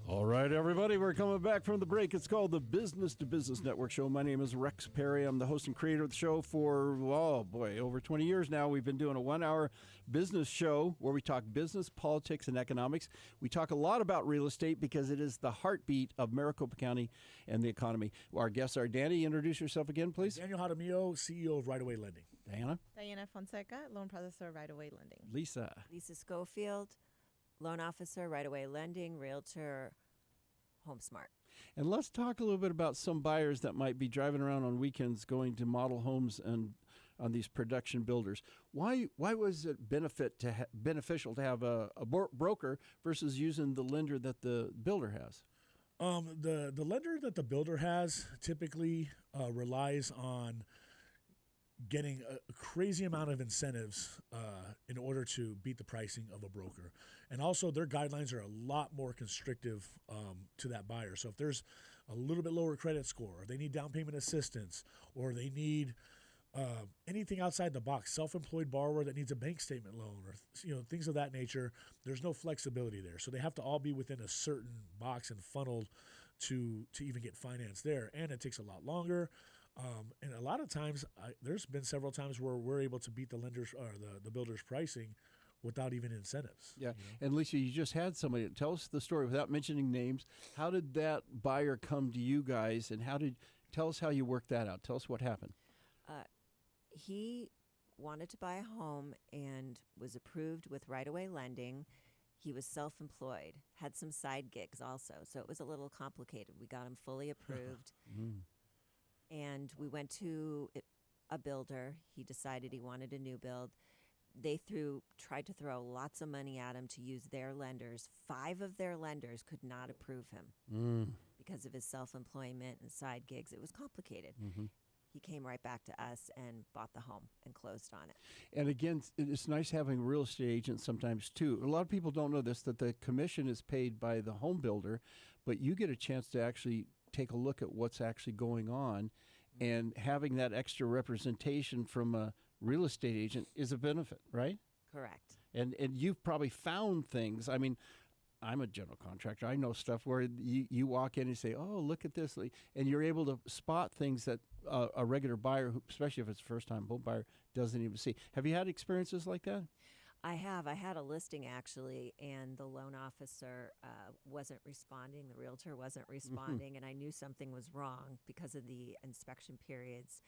All right, everybody, we're coming back from the break. It's called the Business to Business Network Show. My name is Rex Perry. I'm the host and creator of the show for, over 20 years now. We've been doing a 1-hour business show where we talk business, politics, and economics. We talk a lot about real estate because it is the heartbeat of Maricopa County and the economy. Our guests are Danny. Introduce yourself again, please. Daniel Jaramillo, CEO of Right Away Lending. Diana. Diana Fonseca, loan processor, Right Away Lending. Lisa. Lisa Schofield, loan officer, Right Away Lending, realtor, HomeSmart. And let's talk a little bit about some buyers that might be driving around on weekends going to model homes and on these production builders. Why was it beneficial to have a broker versus using the lender that the builder has? The lender that the builder has typically relies on getting a crazy amount of incentives in order to beat the pricing of a broker. And also their guidelines are a lot more constrictive to that buyer. So if there's a little bit lower credit score, or they need down payment assistance, or they need anything outside the box, self-employed borrower that needs a bank statement loan, or things of that nature, there's no flexibility there. So they have to all be within a certain box and funneled to even get financed there. And it takes a lot longer. And a lot of times, there's been several times where we're able to beat the lenders or the builder's pricing without even incentives. Yeah. And Lisa, you just had somebody tell us the story without mentioning names. How did that buyer come to you guys, and tell us how you worked that out? Tell us what happened. He wanted to buy a home and was approved with Right Away Lending. He was self-employed, had some side gigs also, so it was a little complicated. We got him fully approved. And we went to a builder. He decided he wanted a new build. They tried to throw lots of money at him to use their lenders. 5 of their lenders could not approve him because of his self-employment and side gigs. It was complicated. He came right back to us and bought the home and closed on it. And again, it's nice having real estate agents sometimes too. A lot of people don't know this, that the commission is paid by the home builder, but you get a chance to actually take a look at what's actually going on, and having that extra representation from a real estate agent is a benefit, right? Correct. And you've probably found things. I mean, I'm a general contractor. I know stuff where you walk in and say, oh, look at this. And you're able to spot things that a regular buyer, especially if it's a first-time home buyer, doesn't even see. Have you had experiences like that? I have. I had a listing, actually, and the loan officer wasn't responding. The realtor wasn't responding, and I knew something was wrong because of the inspection periods.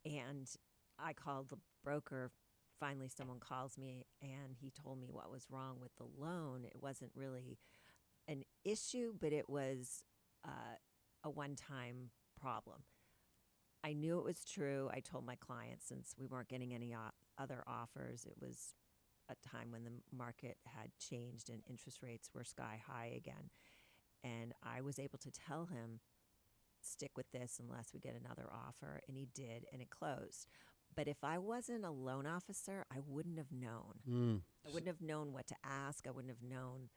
And I called the broker. Finally, someone calls me, and he told me what was wrong with the loan. It wasn't really an issue, but it was a one-time problem. I knew it was true. I told my client, since we weren't getting any other offers, it was a time when the market had changed and interest rates were sky high again. And I was able to tell him, stick with this unless we get another offer. And he did, and it closed. But if I wasn't a loan officer, I wouldn't have known. I wouldn't have known what to ask. I wouldn't have known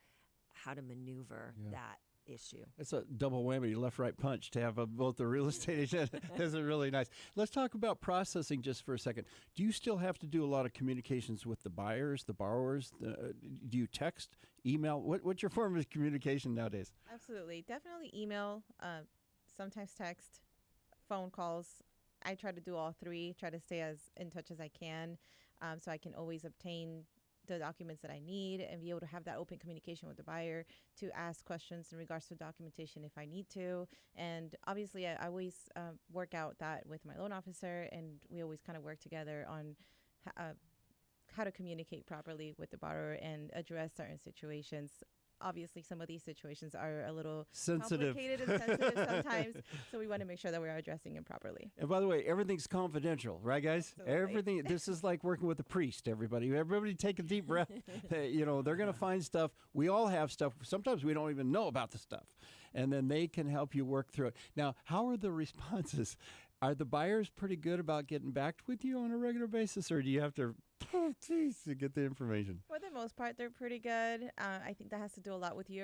how to maneuver that issue. It's a double whammy, left-right punch to have both the real estate agent. This is really nice. Let's talk about processing just for a second. Do you still have to do a lot of communications with the buyers, the borrowers? Do you text, email? What's your form of communication nowadays? Absolutely. Definitely email, sometimes text, phone calls. I try to do all 3, try to stay as in touch as I can, so I can always obtain the documents that I need and be able to have that open communication with the buyer to ask questions in regards to documentation if I need to. And obviously, I always work out that with my loan officer, and we always kind of work together on how to communicate properly with the borrower and address certain situations. Obviously, some of these situations are a little complicated and sensitive sometimes, so we want to make sure that we're addressing it properly. And by the way, everything's confidential, right, guys? Absolutely. Everything. This is like working with a priest. Everybody take a deep breath. They're going to find stuff. We all have stuff. Sometimes we don't even know about the stuff, and then they can help you work through it. Now, how are the responses? Are the buyers pretty good about getting back with you on a regular basis, or do you have to to get the information? For the most part, they're pretty good. I think that has to do a lot with with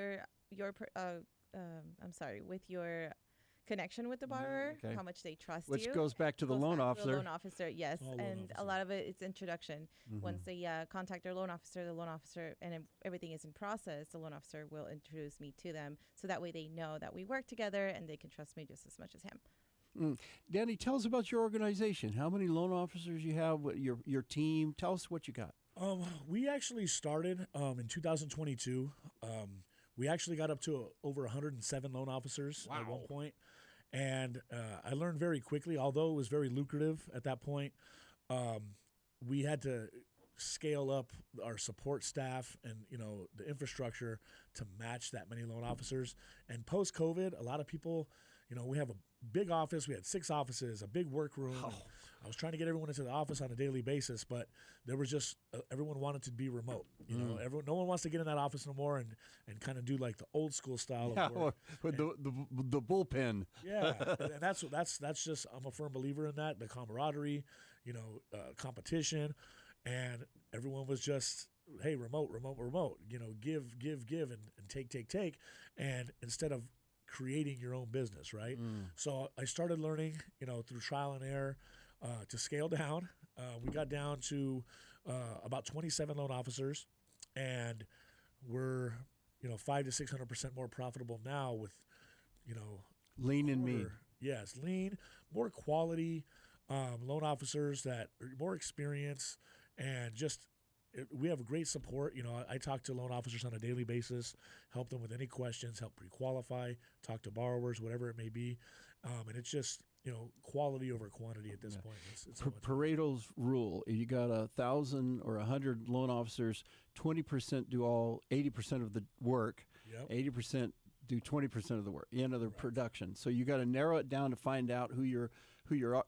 your connection with the borrower, okay. how much they trust Which you. goes back to the Goes loan back to officer. the loan officer, yes. Oh, loan And a officer. lot of it, it's introduction. Once Mhm. they contact their loan officer, and everything is in process, the loan officer will introduce me to them. So that way they know that we work together and they can trust me just as much as him. Danny, tell us about your organization. How many loan officers you have? Your team? Tell us what you got. We actually started in 2022. We actually got up to over 107 loan officers at one point. And I learned very quickly, although it was very lucrative at that point, we had to scale up our support staff and, the infrastructure to match that many loan officers. And post-COVID, a lot of people, we have a big office. We had 6 offices, a big workroom. Oh. I was trying to get everyone into the office on a daily basis, but there was just everyone wanted to be remote. No one wants to get in that office no more and kind of do like the old school style of work. With the bullpen. Yeah, and that's just, I'm a firm believer in that, the camaraderie, competition, and everyone was just, hey, remote, give, and take, and instead of creating your own business, right? So I started learning, through trial and error, to scale down. We got down to about 27 loan officers, and we're 500 to 600% more profitable now with Lean and mean. Yes, lean, more quality loan officers that are more experience, and just we have great support. I talk to loan officers on a daily basis, help them with any questions, help pre-qualify, talk to borrowers, whatever it may be, and it's just quality over quantity at this point. It's so much fun. Pareto's rule: you got 1,000 or 100 loan officers, 20% do 80% of the work, Yep. 80% do 20% of the work, the production. So you got to narrow it down to find out who your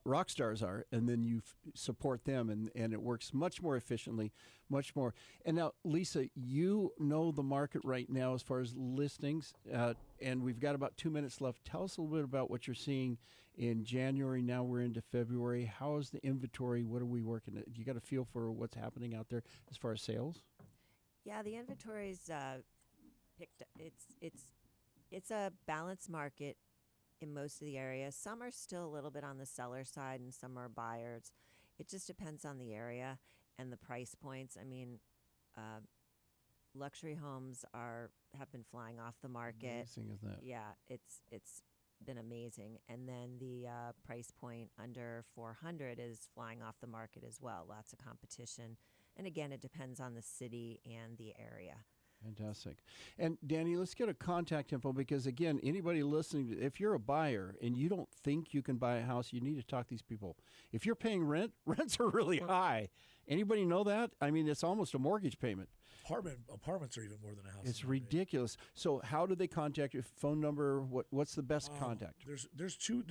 rock stars are, and then you support them, and it works much more efficiently, much more. And now, Lisa, you know the market right now as far as listings, and we've got about 2 minutes left. Tell us a little bit about what you're seeing in January. Now we're into February. How is the inventory? What are we working at? You got a feel for what's happening out there as far as sales? Yeah, the inventory's picked. It's a balanced market in most of the areas. Some are still a little bit on the seller side, and some are buyers. It just depends on the area and the price points. I mean, luxury homes have been flying off the market. Amazing, isn't it? Yeah, it's been amazing. And then the price point under 400 is flying off the market as well. Lots of competition. And again, it depends on the city and the area. Fantastic. And Danny, let's get a contact info, because again, anybody listening, if you're a buyer and you don't think you can buy a house, you need to talk to these people. If you're paying rent, rents are really high. Anybody know that? I mean, it's almost a mortgage payment. Apartments are even more than a house. It's ridiculous. So how do they contact you? Phone number? What's the best contact? There's two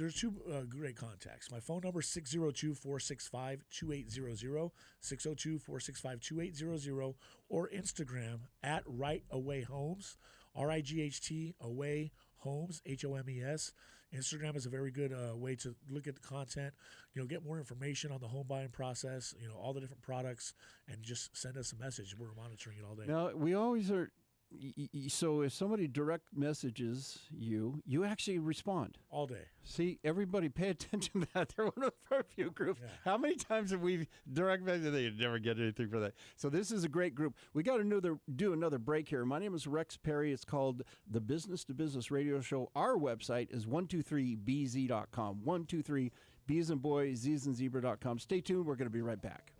great contacts. My phone number is 602-465-2800, 602-465-2800, or Instagram at Right Away Homes, RIGHT Away Homes, HOMES. Instagram is a very good way to look at the content, get more information on the home buying process, all the different products, and just send us a message. We're monitoring it all day. Now, we always are. So if somebody direct messages you, you actually respond. All day. See, everybody pay attention to that. They're one of our few groups. Yeah. How many times have we direct messaged? They never get anything for that. So this is a great group. We got to do another break here. My name is Rex Perry. It's called the Business to Business Radio Show. Our website is 123bz.com. 123 B as in boy, Z as in zebra.com. Stay tuned. We're going to be right back.